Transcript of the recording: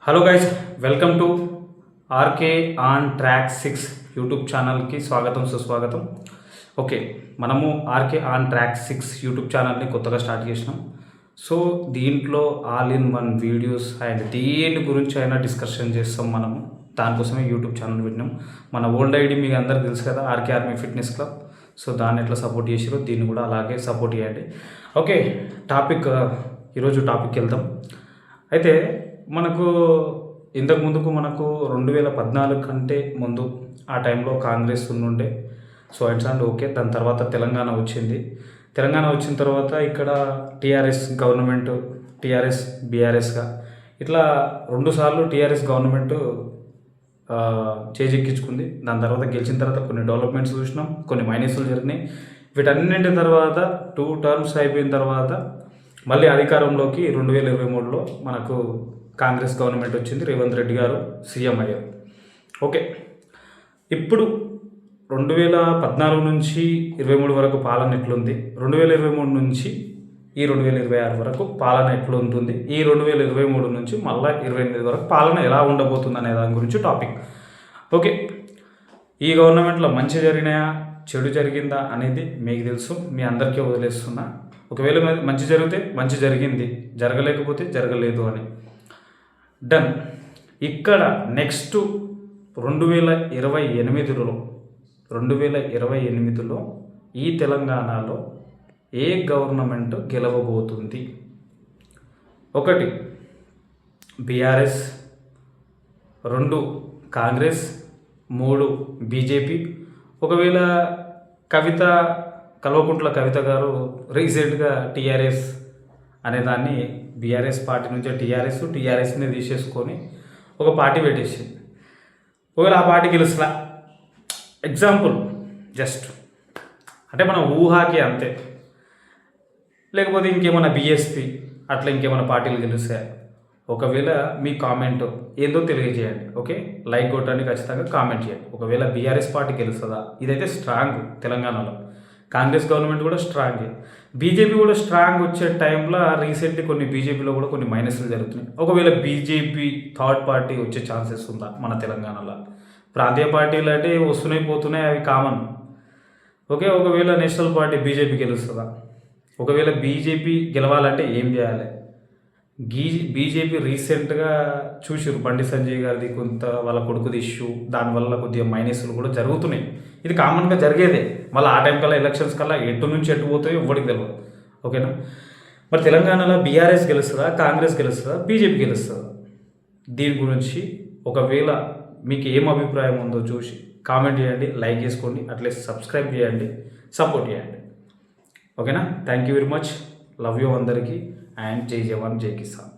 Hello guys, welcome to RK on track 6 YouTube ఛానల్కి స్వాగతం సుస్వాగతం. ఓకే, మనము ఆర్కే ఆన్ ట్రాక్ 6 యూట్యూబ్ ఛానల్ని కొత్తగా స్టార్ట్ చేసినాం. సో దీంట్లో all in one videos and దేని గురించి అయినా డిస్కషన్ చేస్తాం. మనము దానికోసమే యూట్యూబ్ ఛానల్ పెట్టినాం. మన ఓల్డ్ ఐడి మీకు అందరికి తెలుసు కదా, RK army fitness club. So దాన్ని ఎట్లా సపోర్ట్ చేసారో దీన్ని కూడా అలాగే సపోర్ట్ చేయండి. ఓకే, ఈరోజు టాపిక్కి వెళ్దాం. అయితే మనకు ఇంతకు మనకు 2014 కంటే ముందు ఆ టైంలో కాంగ్రెస్ ఉండే. సో అండ్ ఓకే, దాని తర్వాత తెలంగాణ వచ్చింది. తెలంగాణ వచ్చిన తర్వాత ఇక్కడ టీఆర్ఎస్ గవర్నమెంట్, టీఆర్ఎస్ బీఆర్ఎస్గా ఇట్లా 2 సార్లు టీఆర్ఎస్ గవర్నమెంట్ చేజెక్కించుకుంది. దాని తర్వాత గెలిచిన తర్వాత కొన్ని డెవలప్మెంట్స్ చూసినాం, కొన్ని మైనస్లు జరిగినాయి. వీటన్నింటి తర్వాత 2 టర్మ్స్ అయిపోయిన తర్వాత మళ్ళీ అధికారంలోకి 2023లో మనకు కాంగ్రెస్ గవర్నమెంట్ వచ్చింది. రేవంత్ రెడ్డి గారు సీఎం అయ్యారు. ఓకే, ఇప్పుడు 2014 నుంచి 23 వరకు పాలన ఎట్లుంది, 2023 నుంచి ఈ 2026 వరకు పాలన ఎట్లుంటుంది, ఈ 2023 నుంచి మళ్ళీ 28 వరకు పాలన ఎలా ఉండబోతుంది అనే దాని గురించి టాపిక్. ఓకే, ఈ గవర్నమెంట్లో మంచి జరిగినాయా చెడు జరిగిందా అనేది మీకు తెలుసు, మీ అందరికీ వదిలేస్తున్నా. ఒకవేళ మంచి జరిగితే మంచి జరిగింది, జరగలేకపోతే జరగలేదు అని డన్. ఇక్కడ నెక్స్ట్ 2028లో ఈ తెలంగాణలో ఏ గవర్నమెంట్ గెలవబోతుంది? 1 BRS, 2 Congress, 3 BJP. ఒకవేళ కల్వకుంట్ల కవిత గారు రీసెంట్గా టీఆర్ఎస్ అనేదాన్ని బీఆర్ఎస్ పార్టీ నుంచే టీఆర్ఎస్ని తీసేసుకొని ఒక పార్టీ పెట్టేసింది. ఒకవేళ ఆ పార్టీ గెలుస్తా, ఎగ్జాంపుల్ జస్ట్ అంటే మన ఊహాకి అంతే, లేకపోతే ఇంకేమైనా బీఎస్పీ అట్లా ఇంకేమైనా పార్టీలు గెలుస్తాయి. ఒకవేళ మీ కామెంట్ ఏందో తెలియజేయండి. ఓకే, లైక్ కొట్టండి, ఖచ్చితంగా కామెంట్ చేయండి. ఒకవేళ బీఆర్ఎస్ పార్టీ గెలుస్తుందా? ఇదైతే స్ట్రాంగ్ తెలంగాణలో. కాంగ్రెస్ గవర్నమెంట్ కూడా స్ట్రాంగే, బీజేపీ కూడా స్ట్రాంగ్ వచ్చే టైంలో రీసెంట్లీ కొన్ని బీజేపీలో కూడా కొన్ని మైనస్లు జరుగుతున్నాయి. ఒకవేళ బీజేపీ థర్డ్ పార్టీ వచ్చే ఛాన్సెస్ ఉందా మన తెలంగాణలో? ప్రాంతీయ పార్టీలు అంటే వస్తున్నాయి పోతున్నాయి, అవి కామన్. ఓకే, ఒకవేళ నేషనల్ పార్టీ బీజేపీ గెలుస్తుందా? ఒకవేళ బీజేపీ గెలవాలంటే ఏం చేయాలి? బీజేపీ రీసెంట్గా చూసిరు బండి సంజయ్ గారిది కొంత వాళ్ళ కొడుకుది ఇష్యూ, దానివల్ల కొద్దిగా మైనస్లు కూడా జరుగుతున్నాయి. ఇది కామన్గా జరిగేదే. మళ్ళీ ఆ టైం కల్లా ఎలక్షన్స్ కల్లా ఎటు నుంచి ఎటు పోతాయో ఇవ్వడికి తెలియదు. ఓకేనా? మరి తెలంగాణలో బీఆర్ఎస్ గెలుస్తుందా, కాంగ్రెస్ గెలుస్తుందా, బీజేపీ గెలుస్తుందా? దీని గురించి ఒకవేళ మీకు ఏం అభిప్రాయం ఉందో చూసి కామెంట్ చేయండి, లైక్ చేసుకోండి, అట్లీస్ట్ సబ్స్క్రైబ్ చేయండి, సపోర్ట్ చేయండి. ఓకేనా? Thank you very much, love you అందరికీ, అండ్ జై జవాన్ జై కిసాన్.